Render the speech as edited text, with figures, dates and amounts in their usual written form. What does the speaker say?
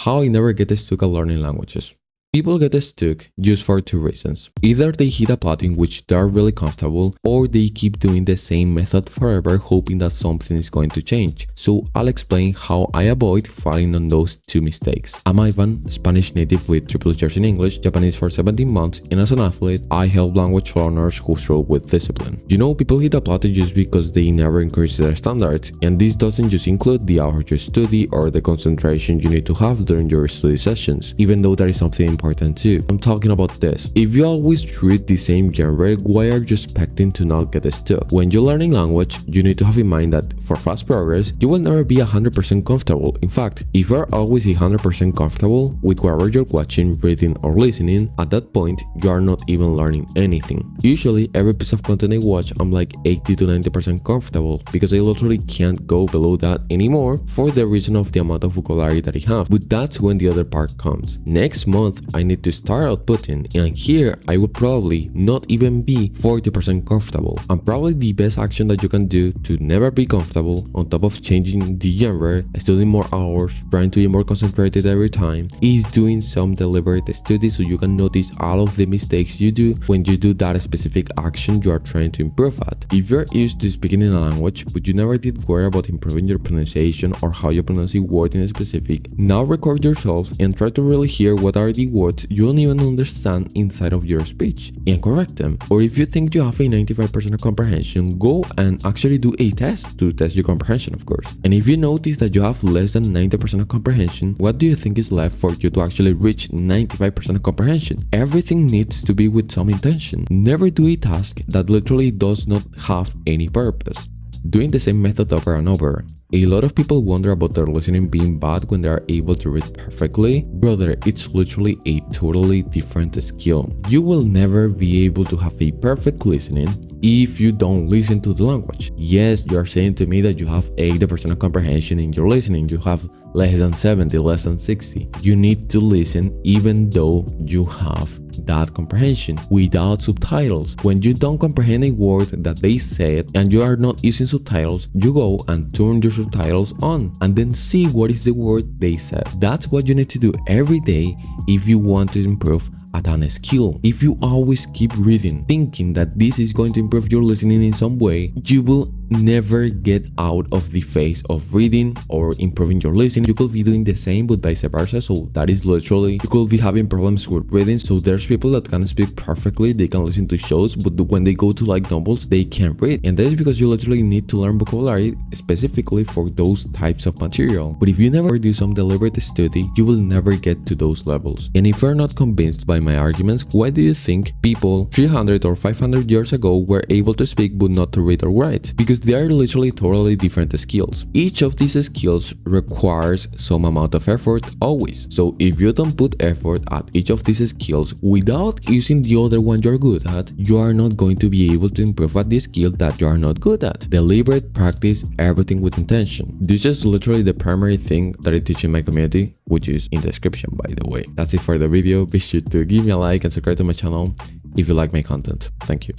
how I never get stuck at learning languages. People get stuck just for two reasons. Either they hit a plateau in which they are really comfortable, or they keep doing the same method forever hoping that something is going to change. So I'll explain how I avoid falling on those two mistakes. I'm Ivan, Spanish native with 3+ years in English, Japanese for 17 months, and as an athlete, I help language learners who struggle with discipline. You know, people hit a plateau just because they never increase their standards, and this doesn't just include the hours you study or the concentration you need to have during your study sessions, even though that is something important too. I'm talking about this. If you always read the same genre, why are you expecting to not get stuck? When you're learning language, you need to have in mind that for fast progress, you will never be 100% comfortable. In fact, if you're always 100% comfortable with whatever you're watching, reading, or listening, at that point, you are not even learning anything. Usually, every piece of content I watch, I'm like 80 to 90% comfortable because I literally can't go below that anymore for the reason of the amount of vocabulary that I have. But that's when the other part comes. Next month, I need to start outputting, and here I would probably not even be 40% comfortable. And probably the best action that you can do to never be comfortable, on top of changing the genre, studying more hours, trying to be more concentrated every time, is doing some deliberate study so you can notice all of the mistakes you do when you do that specific action you are trying to improve at. If you're used to speaking in a language but you never did worry about improving your pronunciation or how you pronounce a word in specific, now record yourself and try to really hear what are the words you don't even understand inside of your speech and correct them. Or if you think you have a 95% of comprehension, go and actually do a test to test your comprehension, of course. And if you notice that you have less than 90% of comprehension, what do you think is left for you to actually reach 95% of comprehension? Everything needs to be with some intention. Never do a task that literally does not have any purpose. Doing the same method over and over. A lot of people wonder about their listening being bad when they are able to read perfectly. Brother, it's literally a totally different skill. You will never be able to have a perfect listening if you don't listen to the language. Yes, you are saying to me that you have 80% of comprehension in your listening. You have less than 70, less than 60. You need to listen even though you have that comprehension without subtitles. When you don't comprehend a word that they said and you are not using subtitles, you go and turn your subtitles on and then see what is the word they said. That's what you need to do every day if you want to improve at a skill. If you always keep reading thinking that this is going to improve your listening in some way, you will never get out of the phase of reading or improving your listening. You could be doing the same but vice versa. So that is literally, you could be having problems with reading. So there's people that can speak perfectly, they can listen to shows, but when they go to like novels, they can't read. And that is because you literally need to learn vocabulary specifically for those types of material. But if you never do some deliberate study, you will never get to those levels. And if you're not convinced by my arguments, why do you think people 300 or 500 years ago were able to speak but not to read or write? Because they are literally totally different skills. Each of these skills requires some amount of effort always. So if you don't put effort at each of these skills without using the other one you're good at, you are not going to be able to improve at the skill that you are not good at. Deliberate practice, everything with intention. This is literally the primary thing that I teach in my community, which is in the description, by the way. That's it for the video. Be sure to give me a like and subscribe to my channel if you like my content. Thank you.